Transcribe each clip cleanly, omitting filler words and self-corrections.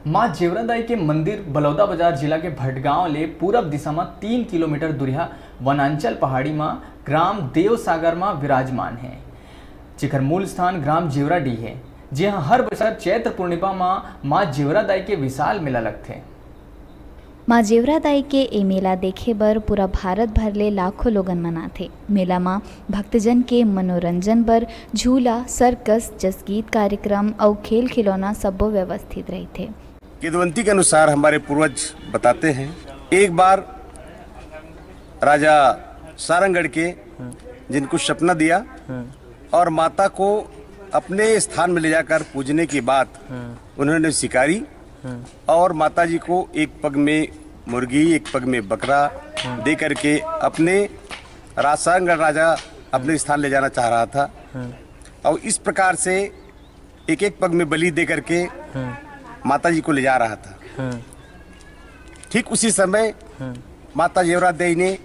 माँ जेवरादाई के मंदिर बलौदा बाजार जिला के भटगांव ले पूरब दिशा में 3 किलोमीटर दूरिया वनांचल पहाड़ी में ग्राम देवसागर में विराजमान है, जेकर मूल स्थान ग्राम जेवराडी है। जहाँ हर बरसात चैत्र पूर्णिमा में माँ जेवरादाई के विशाल मेला लगते। माँ जेवरादाई के ए मेला देखे बर पूरा भारत भर ले लाखों लोगन मनाथे। मेला में भक्तजन के मनोरंजन बर झूला, सर्कस, जसगीत कार्यक्रम और खेल खिलौना सबो व्यवस्थित रही थे। किदवंती के अनुसार हमारे पूर्वज बताते हैं, एक बार राजा सारंगढ़ के जिनको सपना दिया और माता को अपने स्थान में ले जाकर पूजने की बात उन्होंने स्वीकारी और माता जी को एक पग में मुर्गी, एक पग में बकरा दे करके अपने सारंगढ़ राजा अपने स्थान ले जाना चाह रहा था और इस प्रकार से एक एक पग में बलि दे करके माता जी को ले जा रहा था। ठीक उसी समय माता जेवरादाई ने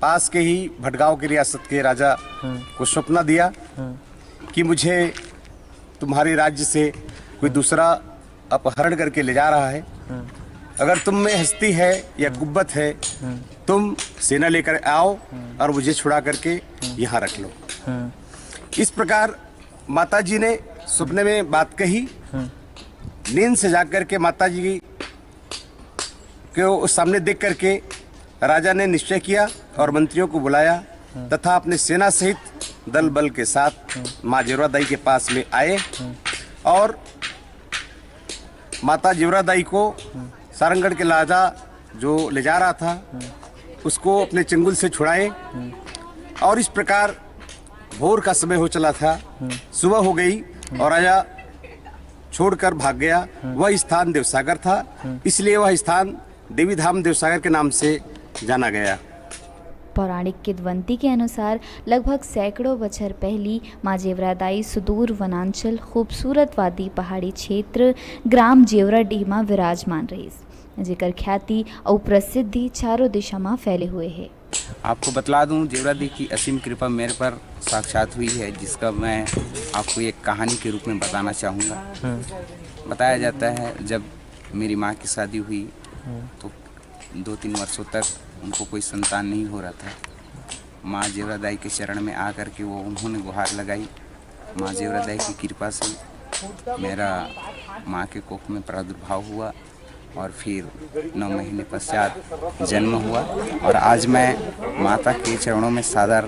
पास के ही भटगांव की रियासत के राजा को सपना दिया कि मुझे तुम्हारे राज्य से कोई दूसरा अपहरण करके ले जा रहा है, अगर तुम में हस्ती है या कुव्वत है तुम सेना लेकर आओ और मुझे छुड़ा करके यहाँ रख लो। इस प्रकार माता जी ने सपने में बात कही। नींद से जाकर के माता जी को सामने देख करके राजा ने निश्चय किया और मंत्रियों को बुलाया तथा अपने सेना सहित दल बल के साथ माँ जेवरादाई के पास में आए और माता जेवरादाई को सारंगढ़ के राजा जो ले जा रहा था उसको अपने चंगुल से छुड़ाए और इस प्रकार भोर का समय हो चला था, सुबह हो गई और राजा छोड़कर भाग गया। वह स्थान देवसागर था, इसलिए वह स्थान देवी धाम देवसागर के नाम से जाना गया। पौराणिक किदवंती के अनुसार लगभग सैकड़ों बछर पहली माँ जेवरादाई सुदूर वनांचल खूबसूरत वादी पहाड़ी क्षेत्र ग्राम जेवराडी में विराजमान रही, जेकर ख्याति और प्रसिद्धि चारों दिशा में फैले हुए है। आपको बतला दूं, जेवरादी की असीम कृपा मेरे पर साक्षात हुई है, जिसका मैं आपको एक कहानी के रूप में बताना चाहूँगा। बताया जाता है जब मेरी माँ की शादी हुई तो 2-3 वर्षों तक उनको कोई संतान नहीं हो रहा था। माँ जेवरादाई के चरण में आकर के वो उन्होंने गुहार लगाई। माँ जेवरादाई की कृपा से मेरा माँ के कोख में प्रादुर्भाव हुआ और फिर 9 महीने पश्चात जन्म हुआ और आज मैं माता के चरणों में सादर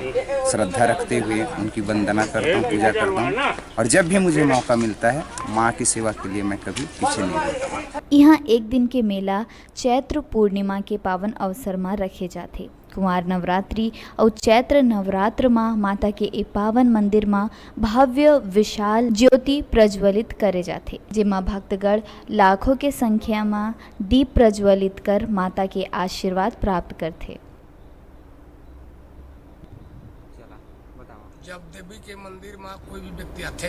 श्रद्धा रखते हुए उनकी वंदना करता हूँ, पूजा करता हूँ और जब भी मुझे मौका मिलता है माँ की सेवा के लिए मैं कभी पीछे नहीं रहता। यहाँ एक दिन के मेला चैत्र पूर्णिमा के पावन अवसर में रखे जाते। कुंवार नवरात्रि और चैत्र नवरात्र में माता के ए पावन मंदिर में भव्य विशाल ज्योति प्रज्वलित करे जाते, जिसमें भक्तगण लाखों के संख्या में दीप प्रज्वलित कर माता के आशीर्वाद प्राप्त करते। जब देवी के मंदिर में कोई भी व्यक्ति आते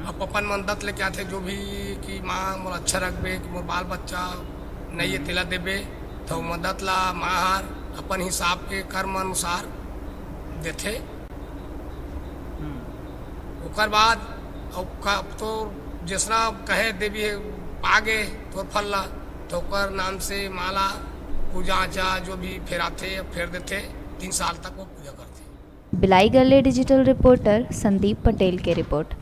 अब अपन मदद लेके आते, जो भी कि माँ मोर अच्छा रखबे कि मोर बाल बच्चा नहीं तिला देबे तो मदद ला माहर अपन हिसाब के कर्म अनुसार देते। ओकर बाद तो जिसना कहे देवी पागे तो फल ला तो ओकर नाम से माला पूजा आचा जो भी फेराते फेर देते। 3 साल तक वो पूजा करते। बिलाई गले डिजिटल रिपोर्टर संदीप पटेल के रिपोर्ट।